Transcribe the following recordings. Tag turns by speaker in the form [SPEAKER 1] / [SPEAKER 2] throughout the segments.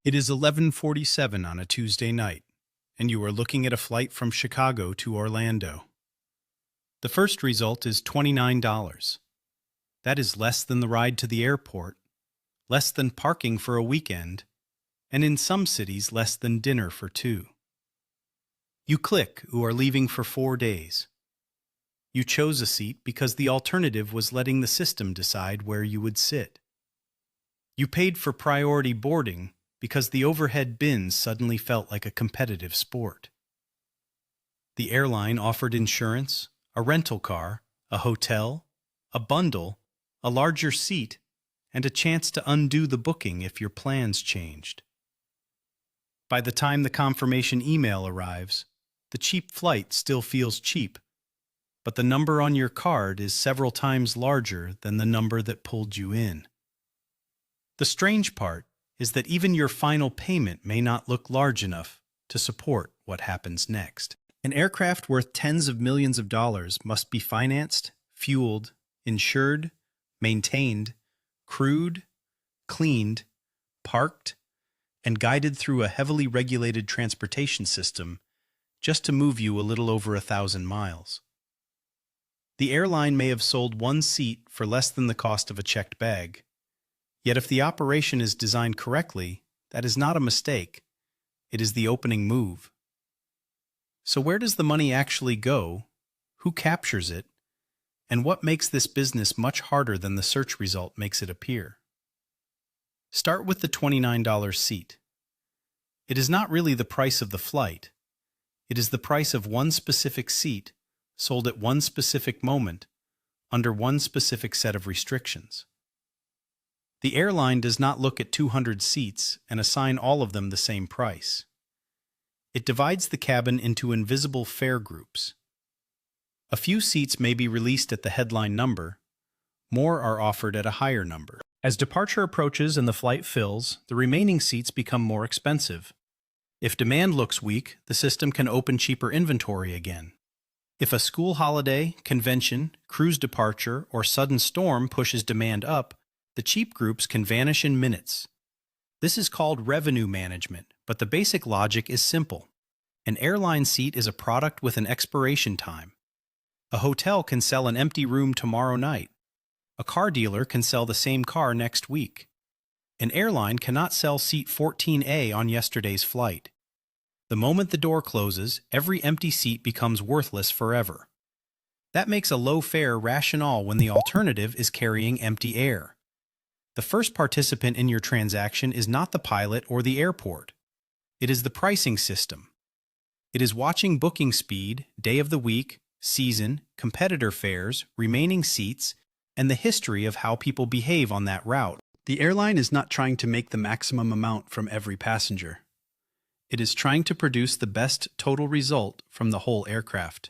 [SPEAKER 1] It is 11:47 on a Tuesday night, and you are looking at a flight from Chicago to Orlando. The first result is $29. That is less than the ride to the airport, less than parking for a weekend, and in some cities less than dinner for two. You click who are leaving for 4 days. You chose a seat because the alternative was letting the system decide where you would sit. You paid for priority boarding because the overhead bins suddenly felt like a competitive sport. The airline offered insurance, a rental car, a hotel, a bundle, a larger seat, and a chance to undo the booking if your plans changed. By the time the confirmation email arrives, the cheap flight still feels cheap, but the number on your card is several times larger than the number that pulled you in. The strange part is that even your final payment may not look large enough to support what happens next. An aircraft worth tens of millions of dollars must be financed, fueled, insured, maintained, crewed, cleaned, parked, and guided through a heavily regulated transportation system just to move you a little over 1,000 miles. The airline may have sold one seat for less than the cost of a checked bag. Yet if the operation is designed correctly, that is not a mistake. It is the opening move. So where does the money actually go? Who captures it? And what makes this business much harder than the search result makes it appear? Start with the $29 seat. It is not really the price of the flight. It is the price of one specific seat sold at one specific moment under one specific set of restrictions. The airline does not look at 200 seats and assign all of them the same price. It divides the cabin into invisible fare groups. A few seats may be released at the headline number. More are offered at a higher number. As departure approaches and the flight fills, the remaining seats become more expensive. If demand looks weak, the system can open cheaper inventory again. If a school holiday, convention, cruise departure, or sudden storm pushes demand up, the cheap groups can vanish in minutes. This is called revenue management, but the basic logic is simple. An airline seat is a product with an expiration time. A hotel can sell an empty room tomorrow night. A car dealer can sell the same car next week. An airline cannot sell seat 14A on yesterday's flight. The moment the door closes, every empty seat becomes worthless forever. That makes a low fare rational when the alternative is carrying empty air. The first participant in your transaction is not the pilot or the airport. It is the pricing system. It is watching booking speed, day of the week, season, competitor fares, remaining seats, and the history of how people behave on that route. The airline is not trying to make the maximum amount from every passenger. It is trying to produce the best total result from the whole aircraft.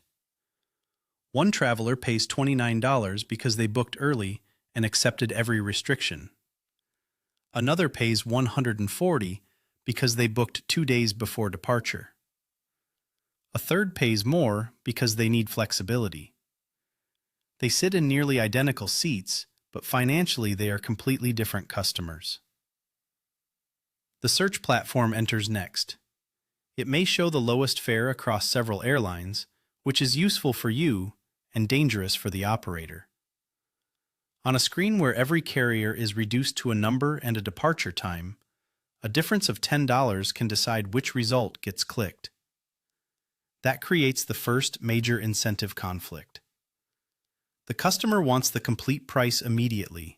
[SPEAKER 1] One traveler pays $29 because they booked early and accepted every restriction. Another pays $140 because they booked 2 days before departure. A third pays more because they need flexibility. They sit in nearly identical seats, but financially they are completely different customers. The search platform enters next. It may show the lowest fare across several airlines, which is useful for you and dangerous for the operator. On a screen where every carrier is reduced to a number and a departure time, a difference of $10 can decide which result gets clicked. That creates the first major incentive conflict. The customer wants the complete price immediately.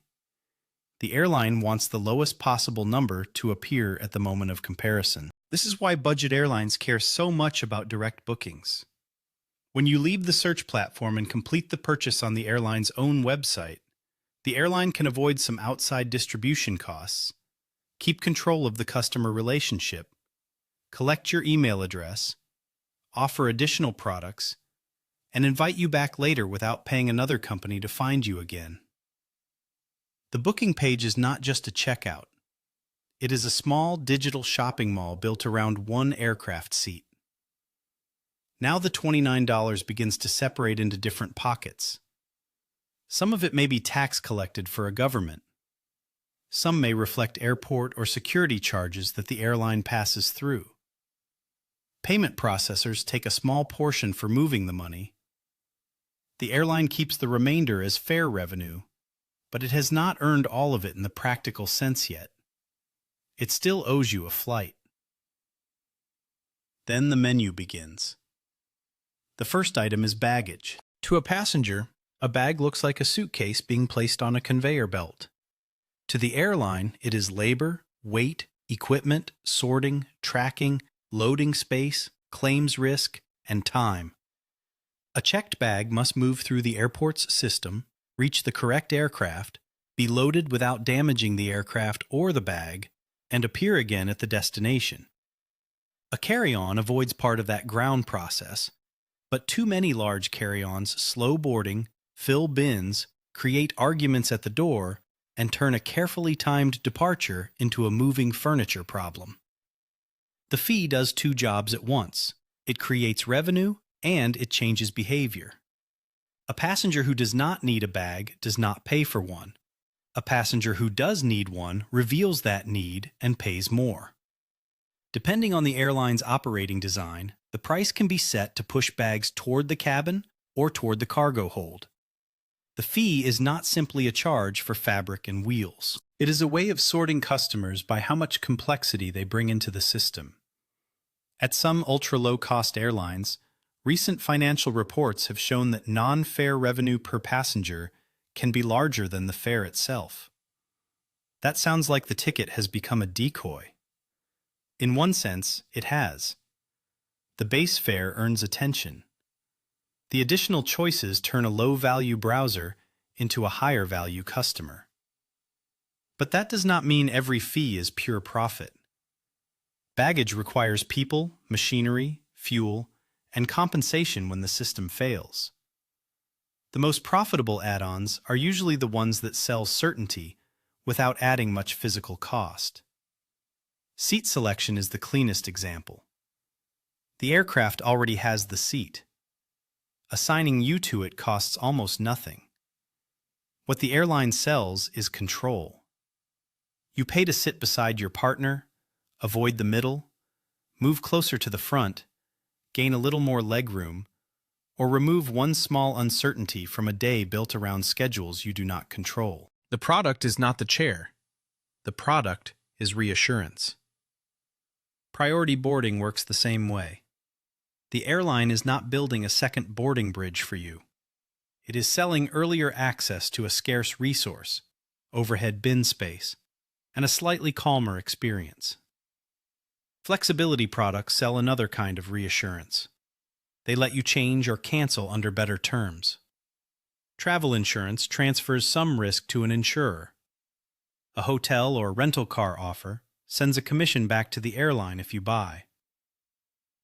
[SPEAKER 1] The airline wants the lowest possible number to appear at the moment of comparison. This is why budget airlines care so much about direct bookings. When you leave the search platform and complete the purchase on the airline's own website, the airline can avoid some outside distribution costs, keep control of the customer relationship, collect your email address, offer additional products, and invite you back later without paying another company to find you again. The booking page is not just a checkout. It is a small digital shopping mall built around one aircraft seat. Now the $29 begins to separate into different pockets. Some of it may be tax collected for a government. Some may reflect airport or security charges that the airline passes through. Payment processors take a small portion for moving the money. The airline keeps the remainder as fare revenue, but it has not earned all of it in the practical sense yet. It still owes you a flight. Then the menu begins. The first item is baggage. To a passenger, a bag looks like a suitcase being placed on a conveyor belt. To the airline, it is labor, weight, equipment, sorting, tracking, loading space, claims risk, and time. A checked bag must move through the airport's system, reach the correct aircraft, be loaded without damaging the aircraft or the bag, and appear again at the destination. A carry-on avoids part of that ground process, but too many large carry-ons slow boarding, fill bins, create arguments at the door, and turn a carefully timed departure into a moving furniture problem. The fee does two jobs at once. It creates revenue and it changes behavior. A passenger who does not need a bag does not pay for one. A passenger who does need one reveals that need and pays more. Depending on the airline's operating design, the price can be set to push bags toward the cabin or toward the cargo hold. The fee is not simply a charge for fabric and wheels. It is a way of sorting customers by how much complexity they bring into the system. At some ultra-low-cost airlines, recent financial reports have shown that non-fare revenue per passenger can be larger than the fare itself. That sounds like the ticket has become a decoy. In one sense, it has. The base fare earns attention. The additional choices turn a low-value browser into a higher-value customer. But that does not mean every fee is pure profit. Baggage requires people, machinery, fuel, and compensation when the system fails. The most profitable add-ons are usually the ones that sell certainty without adding much physical cost. Seat selection is the cleanest example. The aircraft already has the seat. Assigning you to it costs almost nothing. What the airline sells is control. You pay to sit beside your partner, avoid the middle, move closer to the front, gain a little more legroom, or remove one small uncertainty from a day built around schedules you do not control. The product is not the chair. The product is reassurance. Priority boarding works the same way. The airline is not building a second boarding bridge for you. It is selling earlier access to a scarce resource, overhead bin space, and a slightly calmer experience. Flexibility products sell another kind of reassurance. They let you change or cancel under better terms. Travel insurance transfers some risk to an insurer. A hotel or rental car offer sends a commission back to the airline if you buy.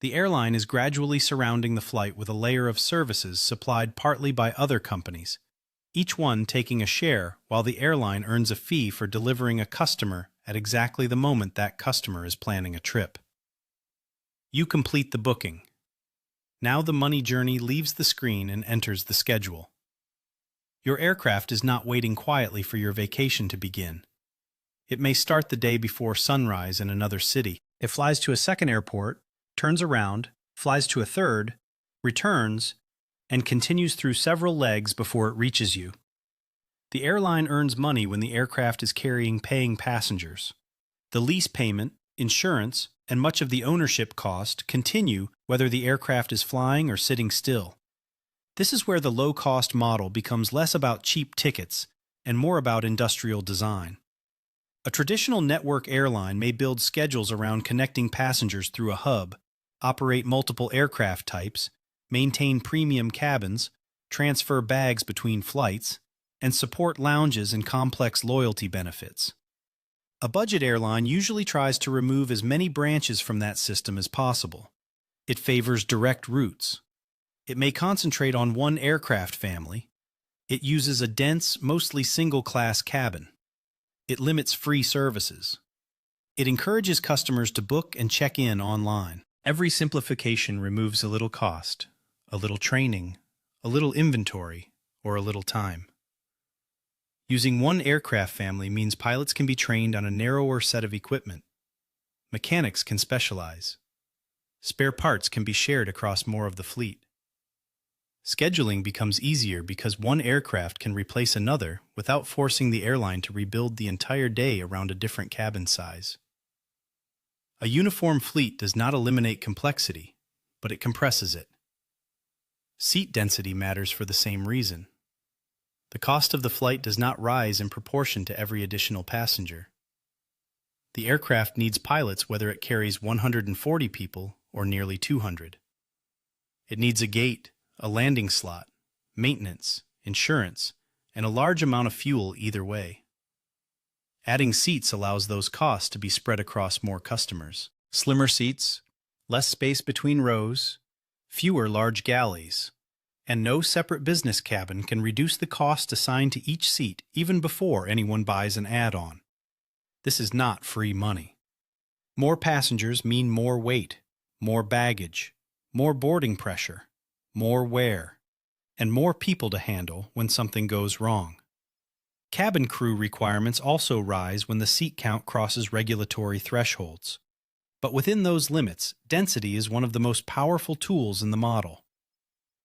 [SPEAKER 1] The airline is gradually surrounding the flight with a layer of services supplied partly by other companies, each one taking a share while the airline earns a fee for delivering a customer at exactly the moment that customer is planning a trip. You complete the booking. Now the money journey leaves the screen and enters the schedule. Your aircraft is not waiting quietly for your vacation to begin. It may start the day before sunrise in another city. It flies to a second airport, turns around, flies to a third, returns, and continues through several legs before it reaches you. The airline earns money when the aircraft is carrying paying passengers. The lease payment, insurance, and much of the ownership cost continue whether the aircraft is flying or sitting still. This is where the low-cost model becomes less about cheap tickets and more about industrial design. A traditional network airline may build schedules around connecting passengers through a hub, operate multiple aircraft types, maintain premium cabins, transfer bags between flights, and support lounges and complex loyalty benefits. A budget airline usually tries to remove as many branches from that system as possible. It favors direct routes. It may concentrate on one aircraft family. It uses a dense, mostly single-class cabin. It limits free services. It encourages customers to book and check in online. Every simplification removes a little cost, a little training, a little inventory, or a little time. Using one aircraft family means pilots can be trained on a narrower set of equipment. Mechanics can specialize. Spare parts can be shared across more of the fleet. Scheduling becomes easier because one aircraft can replace another without forcing the airline to rebuild the entire day around a different cabin size. A uniform fleet does not eliminate complexity, but it compresses it. Seat density matters for the same reason. The cost of the flight does not rise in proportion to every additional passenger. The aircraft needs pilots whether it carries 140 people or nearly 200. It needs a gate, a landing slot, maintenance, insurance, and a large amount of fuel either way. Adding seats allows those costs to be spread across more customers. Slimmer seats, less space between rows, fewer large galleys, and no separate business cabin can reduce the cost assigned to each seat even before anyone buys an add-on. This is not free money. More passengers mean more weight, more baggage, more boarding pressure, more wear, and more people to handle when something goes wrong. Cabin crew requirements also rise when the seat count crosses regulatory thresholds. But within those limits, density is one of the most powerful tools in the model.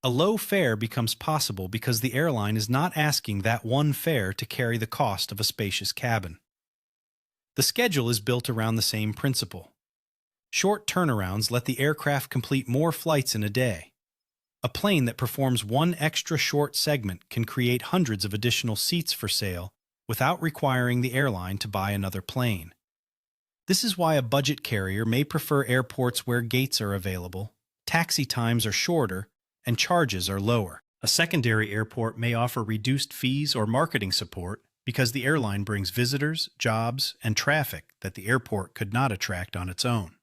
[SPEAKER 1] A low fare becomes possible because the airline is not asking that one fare to carry the cost of a spacious cabin. The schedule is built around the same principle. Short turnarounds let the aircraft complete more flights in a day. A plane that performs one extra short segment can create hundreds of additional seats for sale without requiring the airline to buy another plane. This is why a budget carrier may prefer airports where gates are available, taxi times are shorter, and charges are lower. A secondary airport may offer reduced fees or marketing support because the airline brings visitors, jobs, and traffic that the airport could not attract on its own.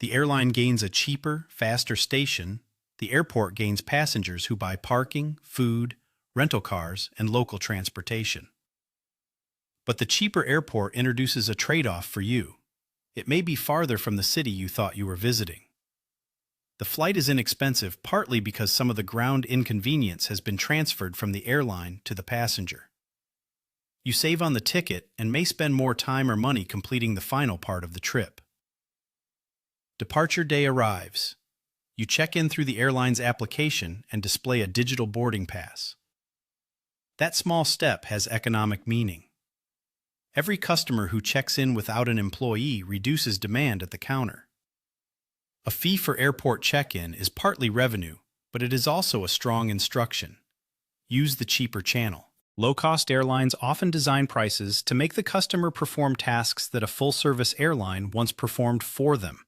[SPEAKER 1] The airline gains a cheaper, faster station. The airport gains passengers who buy parking, food, rental cars, and local transportation. But the cheaper airport introduces a trade-off for you. It may be farther from the city you thought you were visiting. The flight is inexpensive partly because some of the ground inconvenience has been transferred from the airline to the passenger. You save on the ticket and may spend more time or money completing the final part of the trip. Departure day arrives. You check in through the airline's application and display a digital boarding pass. That small step has economic meaning. Every customer who checks in without an employee reduces demand at the counter. A fee for airport check-in is partly revenue, but it is also a strong instruction. Use the cheaper channel. Low-cost airlines often design prices to make the customer perform tasks that a full-service airline once performed for them.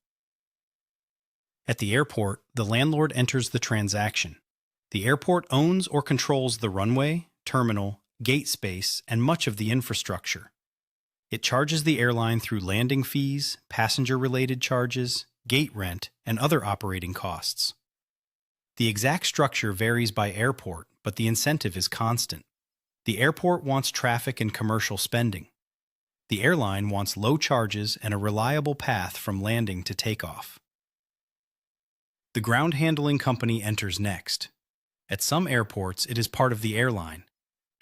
[SPEAKER 1] At the airport, the landlord enters the transaction. The airport owns or controls the runway, terminal, gate space, and much of the infrastructure. It charges the airline through landing fees, passenger-related charges, gate rent, and other operating costs. The exact structure varies by airport, but the incentive is constant. The airport wants traffic and commercial spending. The airline wants low charges and a reliable path from landing to takeoff. The ground handling company enters next. At some airports, it is part of the airline.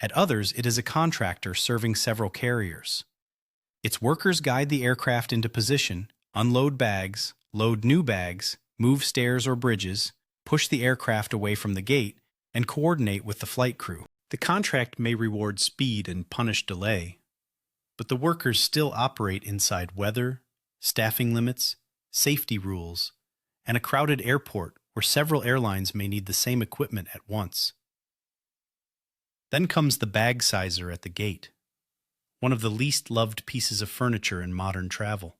[SPEAKER 1] At others, it is a contractor serving several carriers. Its workers guide the aircraft into position, unload bags, load new bags, move stairs or bridges, push the aircraft away from the gate, and coordinate with the flight crew. The contract may reward speed and punish delay, but the workers still operate inside weather, staffing limits, safety rules, and a crowded airport where several airlines may need the same equipment at once. Then comes the bag sizer at the gate, one of the least loved pieces of furniture in modern travel.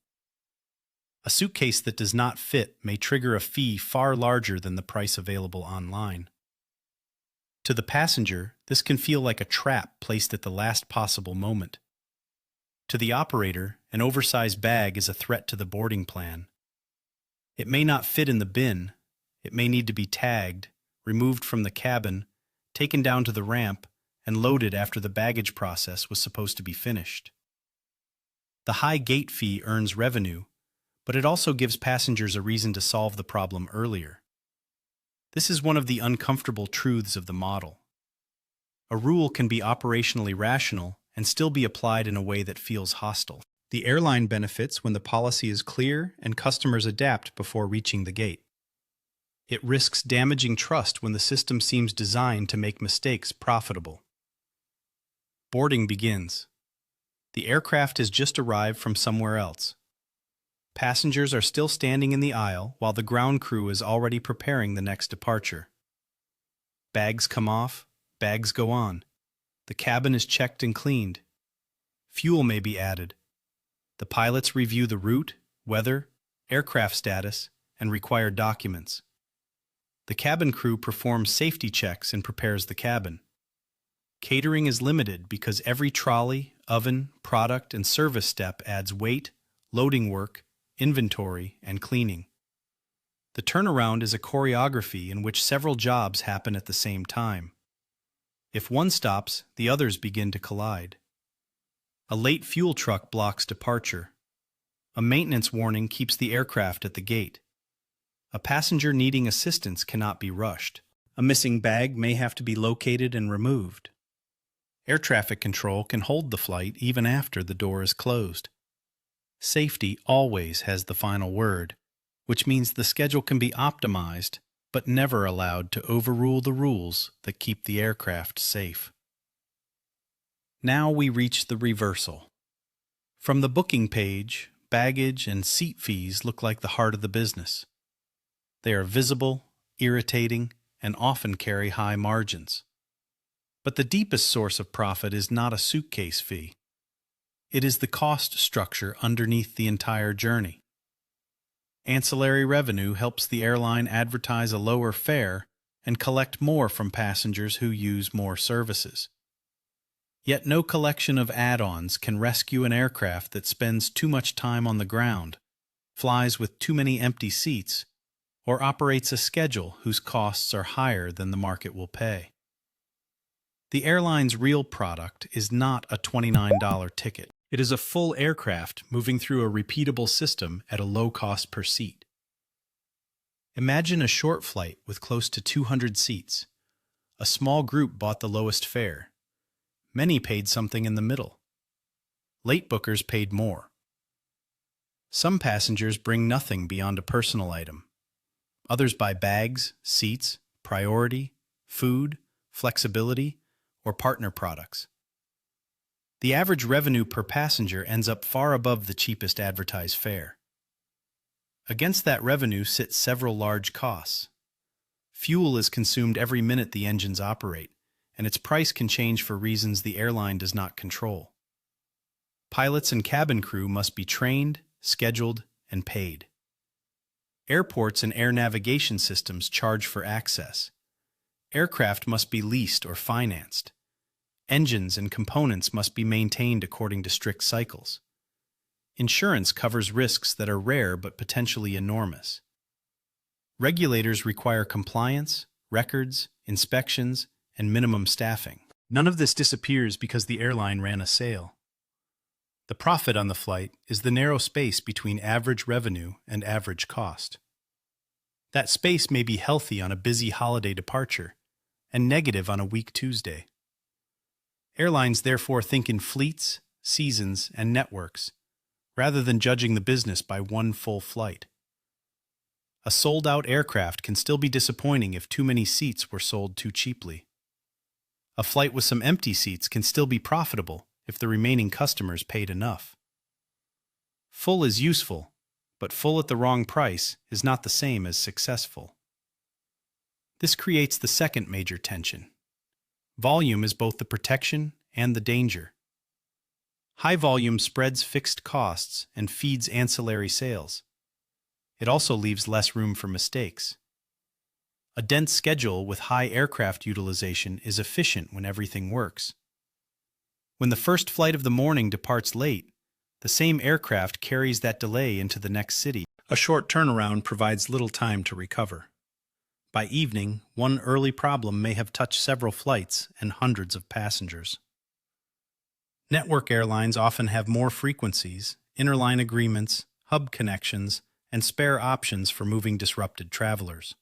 [SPEAKER 1] A suitcase that does not fit may trigger a fee far larger than the price available online. To the passenger, this can feel like a trap placed at the last possible moment. To the operator, an oversized bag is a threat to the boarding plan. It may not fit in the bin. It may need to be tagged, removed from the cabin, taken down to the ramp, and loaded after the baggage process was supposed to be finished. The high gate fee earns revenue, but it also gives passengers a reason to solve the problem earlier. This is one of the uncomfortable truths of the model. A rule can be operationally rational and still be applied in a way that feels hostile. The airline benefits when the policy is clear and customers adapt before reaching the gate. It risks damaging trust when the system seems designed to make mistakes profitable. Boarding begins. The aircraft has just arrived from somewhere else. Passengers are still standing in the aisle while the ground crew is already preparing the next departure. Bags come off, bags go on. The cabin is checked and cleaned. Fuel may be added. The pilots review the route, weather, aircraft status, and required documents. The cabin crew performs safety checks and prepares the cabin. Catering is limited because every trolley, oven, product, and service step adds weight, loading work, inventory, and cleaning. The turnaround is a choreography in which several jobs happen at the same time. If one stops, the others begin to collide. A late fuel truck blocks departure. A maintenance warning keeps the aircraft at the gate. A passenger needing assistance cannot be rushed. A missing bag may have to be located and removed. Air traffic control can hold the flight even after the door is closed. Safety always has the final word, which means the schedule can be optimized, but never allowed to overrule the rules that keep the aircraft safe. Now we reach the reversal. From the booking page, baggage and seat fees look like the heart of the business. They are visible, irritating, and often carry high margins. But the deepest source of profit is not a suitcase fee. It is the cost structure underneath the entire journey. Ancillary revenue helps the airline advertise a lower fare and collect more from passengers who use more services. Yet no collection of add-ons can rescue an aircraft that spends too much time on the ground, flies with too many empty seats, or operates a schedule whose costs are higher than the market will pay. The airline's real product is not a $29 ticket. It is a full aircraft moving through a repeatable system at a low cost per seat. Imagine a short flight with close to 200 seats. A small group bought the lowest fare. Many paid something in the middle. Late bookers paid more. Some passengers bring nothing beyond a personal item. Others buy bags, seats, priority, food, flexibility, or partner products. The average revenue per passenger ends up far above the cheapest advertised fare. Against that revenue sit several large costs. Fuel is consumed every minute the engines operate, and its price can change for reasons the airline does not control. Pilots and cabin crew must be trained, scheduled, and paid. Airports and air navigation systems charge for access. Aircraft must be leased or financed. Engines and components must be maintained according to strict cycles. Insurance covers risks that are rare but potentially enormous. Regulators require compliance, records, inspections, and minimum staffing. None of this disappears because the airline ran a sale. The profit on the flight is the narrow space between average revenue and average cost. That space may be healthy on a busy holiday departure and negative on a weak Tuesday. Airlines therefore think in fleets, seasons, and networks, rather than judging the business by one full flight. A sold-out aircraft can still be disappointing if too many seats were sold too cheaply. A flight with some empty seats can still be profitable if the remaining customers paid enough. Full is useful, but full at the wrong price is not the same as successful. This creates the second major tension. Volume is both the protection and the danger. High volume spreads fixed costs and feeds ancillary sales. It also leaves less room for mistakes. A dense schedule with high aircraft utilization is efficient when everything works. When the first flight of the morning departs late, the same aircraft carries that delay into the next city. A short turnaround provides little time to recover. By evening, one early problem may have touched several flights and hundreds of passengers. Network airlines often have more frequencies, interline agreements, hub connections, and spare options for moving disrupted travelers.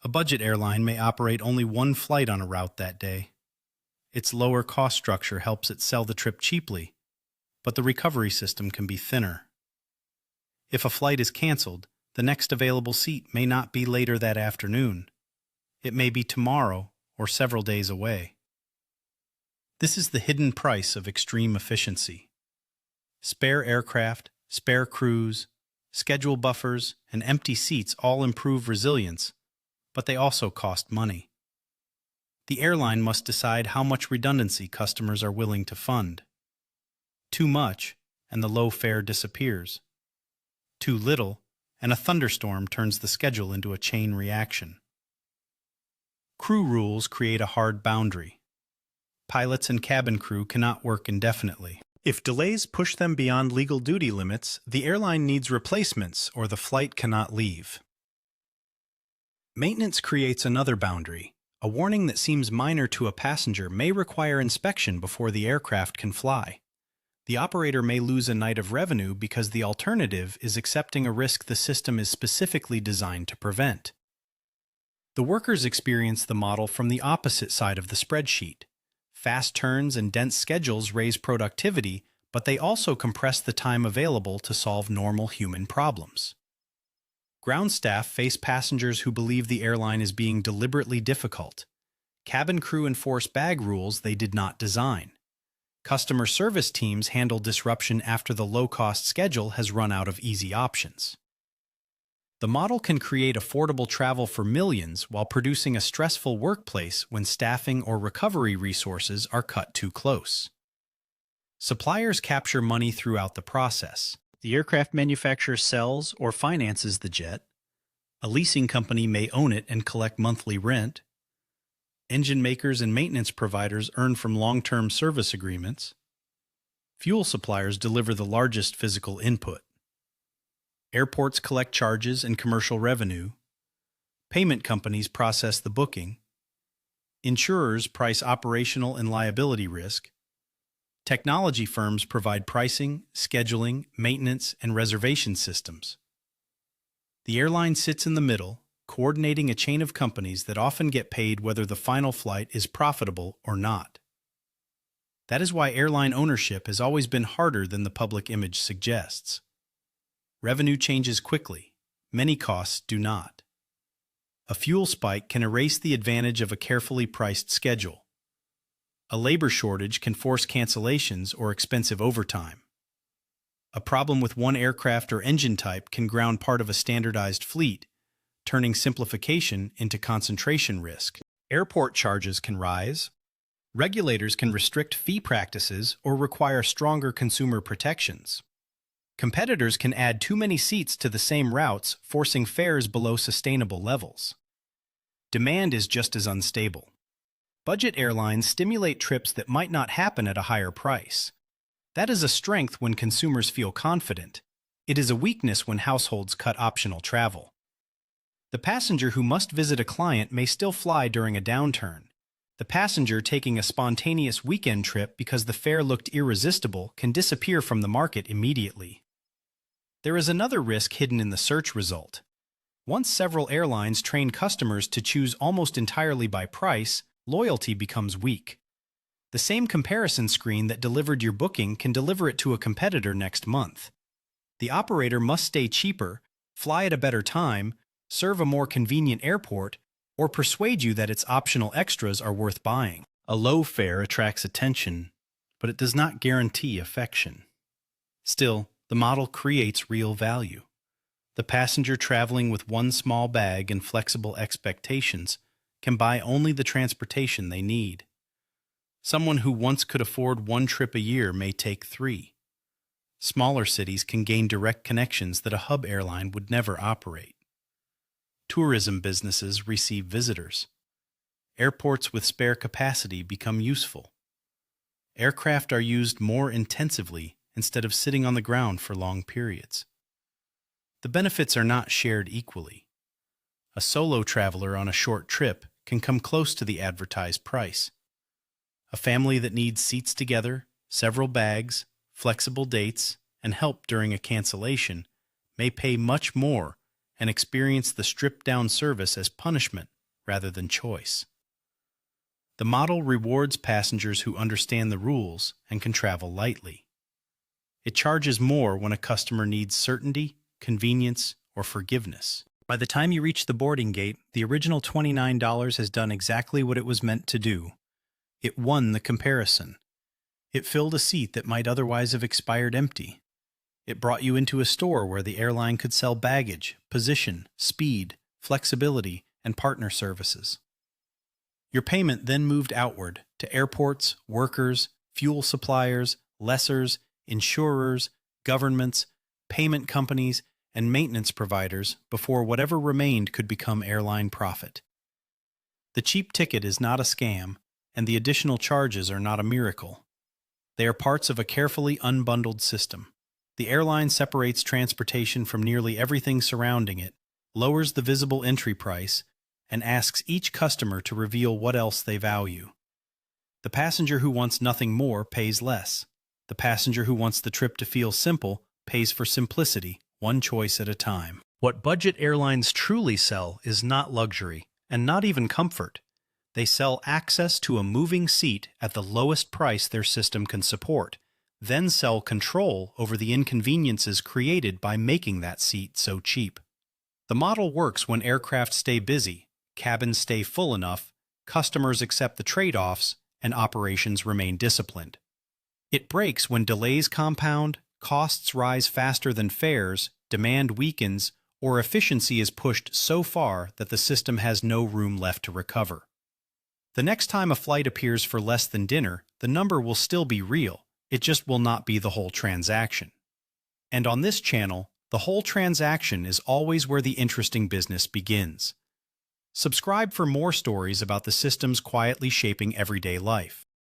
[SPEAKER 1] A budget airline may operate only one flight on a route that day. Its lower cost structure helps it sell the trip cheaply, but the recovery system can be thinner. If a flight is canceled, the next available seat may not be later that afternoon. It may be tomorrow or several days away. This is the hidden price of extreme efficiency. Spare aircraft, spare crews, schedule buffers, and empty seats all improve resilience, but they also cost money. The airline must decide how much redundancy customers are willing to fund. Too much, and the low fare disappears. Too little, and a thunderstorm turns the schedule into a chain reaction. Crew rules create a hard boundary. Pilots and cabin crew cannot work indefinitely. If delays push them beyond legal duty limits, the airline needs replacements or the flight cannot leave. Maintenance creates another boundary. A warning that seems minor to a passenger may require inspection before the aircraft can fly. The operator may lose a night of revenue because the alternative is accepting a risk the system is specifically designed to prevent. The workers experience the model from the opposite side of the spreadsheet. Fast turns and dense schedules raise productivity, but they also compress the time available to solve normal human problems. Ground staff face passengers who believe the airline is being deliberately difficult. Cabin crew enforce bag rules they did not design. Customer service teams handle disruption after the low-cost schedule has run out of easy options. The model can create affordable travel for millions while producing a stressful workplace when staffing or recovery resources are cut too close. Suppliers capture money throughout the process. The aircraft manufacturer sells or finances the jet. A leasing company may own it and collect monthly rent. Engine makers and maintenance providers earn from long-term service agreements. Fuel suppliers deliver the largest physical input. Airports collect charges and commercial revenue. Payment companies process the booking. Insurers price operational and liability risk. Technology firms provide pricing, scheduling, maintenance, and reservation systems. The airline sits in the middle, coordinating a chain of companies that often get paid whether the final flight is profitable or not. That is why airline ownership has always been harder than the public image suggests. Revenue changes quickly. Many costs do not. A fuel spike can erase the advantage of a carefully priced schedule. A labor shortage can force cancellations or expensive overtime. A problem with one aircraft or engine type can ground part of a standardized fleet, turning simplification into concentration risk. Airport charges can rise. Regulators can restrict fee practices or require stronger consumer protections. Competitors can add too many seats to the same routes, forcing fares below sustainable levels. Demand is just as unstable. Budget airlines stimulate trips that might not happen at a higher price. That is a strength when consumers feel confident. It is a weakness when households cut optional travel. The passenger who must visit a client may still fly during a downturn. The passenger taking a spontaneous weekend trip because the fare looked irresistible can disappear from the market immediately. There is another risk hidden in the search result. Once several airlines train customers to choose almost entirely by price, loyalty becomes weak. The same comparison screen that delivered your booking can deliver it to a competitor next month. The operator must stay cheaper, fly at a better time, serve a more convenient airport, or persuade you that its optional extras are worth buying. A low fare attracts attention, but it does not guarantee affection. Still, the model creates real value. The passenger traveling with one small bag and flexible expectations can buy only the transportation they need. Someone who once could afford one trip a year may take 3. Smaller cities can gain direct connections that a hub airline would never operate. Tourism businesses receive visitors. Airports with spare capacity become useful. Aircraft are used more intensively instead of sitting on the ground for long periods. The benefits are not shared equally. A solo traveler on a short trip can come close to the advertised price. A family that needs seats together, several bags, flexible dates, and help during a cancellation may pay much more and experience the stripped-down service as punishment rather than choice. The model rewards passengers who understand the rules and can travel lightly. It charges more when a customer needs certainty, convenience, or forgiveness. By the time you reach the boarding gate, the original $29 has done exactly what it was meant to do. It won the comparison. It filled a seat that might otherwise have expired empty. It brought you into a store where the airline could sell baggage, position, speed, flexibility, and partner services. Your payment then moved outward to airports, workers, fuel suppliers, lessors, insurers, governments, payment companies, and maintenance providers before whatever remained could become airline profit. The cheap ticket is not a scam, and the additional charges are not a miracle. They are parts of a carefully unbundled system. The airline separates transportation from nearly everything surrounding it, lowers the visible entry price, and asks each customer to reveal what else they value. The passenger who wants nothing more pays less. The passenger who wants the trip to feel simple pays for simplicity, one choice at a time. What budget airlines truly sell is not luxury, and not even comfort. They sell access to a moving seat at the lowest price their system can support, then sell control over the inconveniences created by making that seat so cheap. The model works when aircraft stay busy, cabins stay full enough, customers accept the trade-offs, and operations remain disciplined. It breaks when delays compound, costs rise faster than fares, demand weakens, or efficiency is pushed so far that the system has no room left to recover. The next time a flight appears for less than dinner, the number will still be real. It just will not be the whole transaction. And on this channel, the whole transaction is always where the interesting business begins. Subscribe for more stories about the systems quietly shaping everyday life.